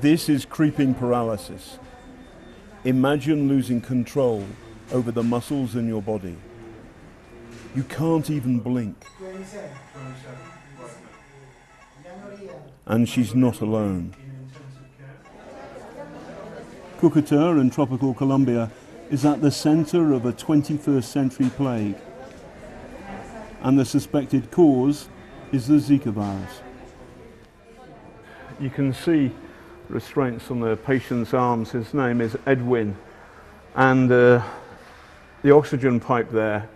This is creeping paralysis. Imagine losing control over the muscles in your body. You can't even blink. And she's not alone. Cúcuta in tropical Colombia is at the center of a 21st century plague. And the suspected cause is the Zika virus. You can see restraints on the patient's arms. His name is Edwin. And the oxygen pipe there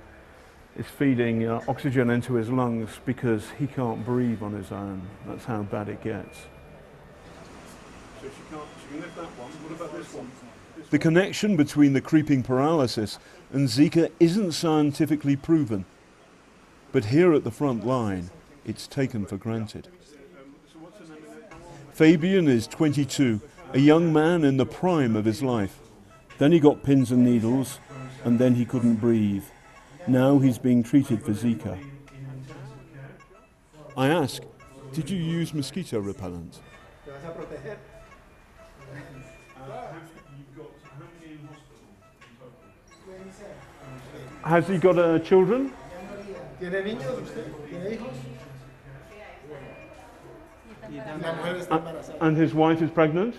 is feeding oxygen into his lungs because he can't breathe on his own. That's how bad it gets. So she can lift that one. What about this one? The connection between the creeping paralysis and Zika isn't scientifically proven. But here at the front line, it's taken for granted. Fabian is 22, a young man in the prime of his life. Then he got pins and needles, and then he couldn't breathe. Now he's being treated for Zika. I ask, did you use mosquito repellent? Has he got children? And his wife is pregnant?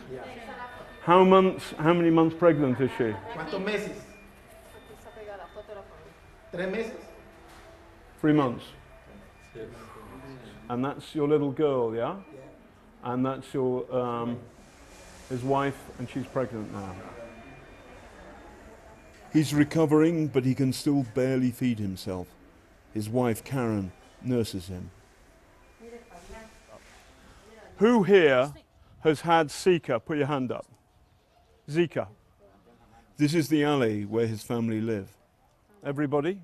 How many months pregnant is she? 3 months. And that's your little girl, yeah? And that's your his wife, and she's pregnant now. He's recovering, but he can still barely feed himself. His wife, Karen, nurses him. Who here has had Zika? Put your hand up. Zika. This is the alley where his family live. Everybody?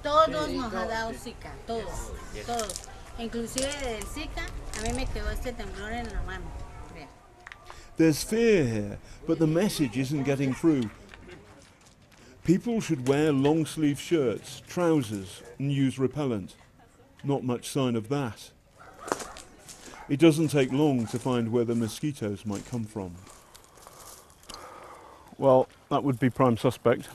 Todos nos ha dado Zika, todos, todos. Inclusive del Zika, a mí me quedó este temblor en la mano. There's fear here, but the message isn't getting through. People should wear long-sleeve shirts, trousers, and use repellent. Not much sign of that. It doesn't take long to find where the mosquitoes might come from. Well, that would be prime suspect.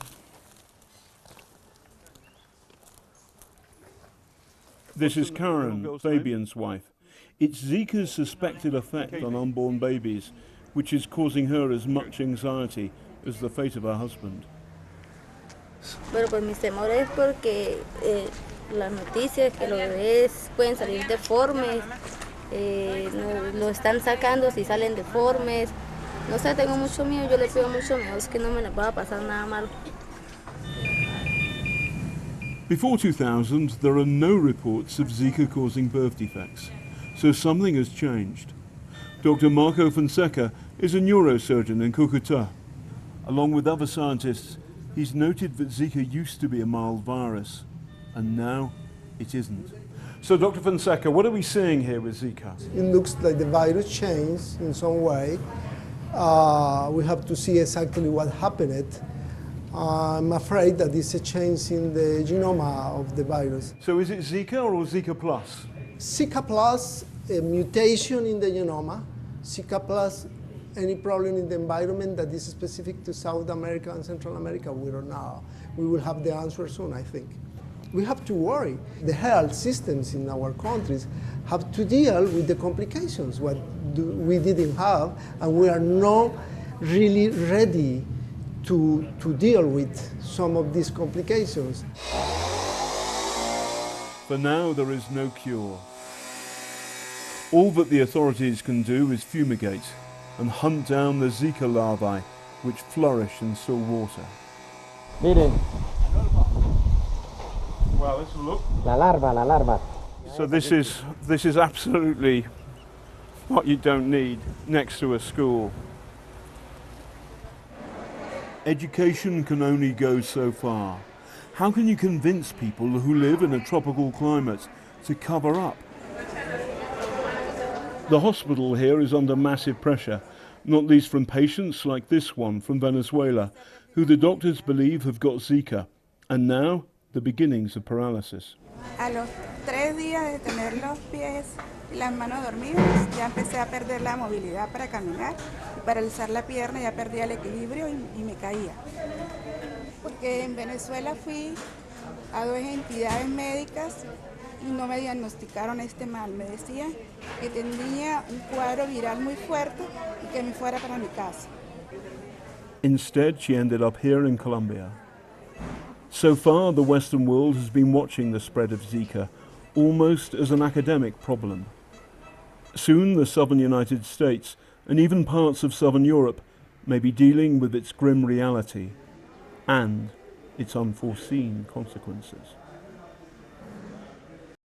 This is Karen, Fabian's wife. It's Zika's suspected effect on unborn babies, which is causing her as much anxiety as the fate of her husband. Bueno, pues mis temores es porque las noticias que los bebés pueden salir deformes, lo están sacando si salen deformes. No sé, tengo mucho miedo, yo le pido mucho miedo, es que no me les va a pasar nada malo. Before 2000, there are no reports of Zika causing birth defects, so something has changed. Dr. Marco Fonseca is a neurosurgeon in Cúcuta. Along with other scientists, he's noted that Zika used to be a mild virus, and now it isn't. So, Dr. Fonseca, what are we seeing here with Zika? It looks like the virus changed in some way. We have to see exactly what happened. I'm afraid that it's a change in the genome of the virus. So is it Zika or Zika plus? Zika plus, a mutation in the genome. Zika plus, any problem in the environment that is specific to South America and Central America, we don't know. We will have the answer soon, I think. We have to worry. The health systems in our countries have to deal with the complications, what we didn't have, and we are not really ready to deal with some of these complications. For now, there is no cure. All that the authorities can do is fumigate and hunt down the Zika larvae which flourish in still water. Miren. Well, let's look. La larva. So this is absolutely what you don't need next to a school. Education can only go so far. How can you convince people who live in a tropical climate to cover up? The hospital here is under massive pressure, not least from patients like this one from Venezuela, who the doctors believe have got Zika, and now the beginnings of paralysis. A los 3 días de tener los pies y las manos dormidas, ya empecé a perder la movilidad para caminar y para alzar la pierna ya perdía el equilibrio y me caía. Porque en Venezuela fui a 2 entidades médicas y no me diagnosticaron este mal. Me decían que tenía un cuadro viral muy fuerte y que me fuera para mi casa. Instead, she ended up here in Colombia. So far, the Western world has been watching the spread of Zika almost as an academic problem. Soon, the southern United States and even parts of southern Europe may be dealing with its grim reality and its unforeseen consequences.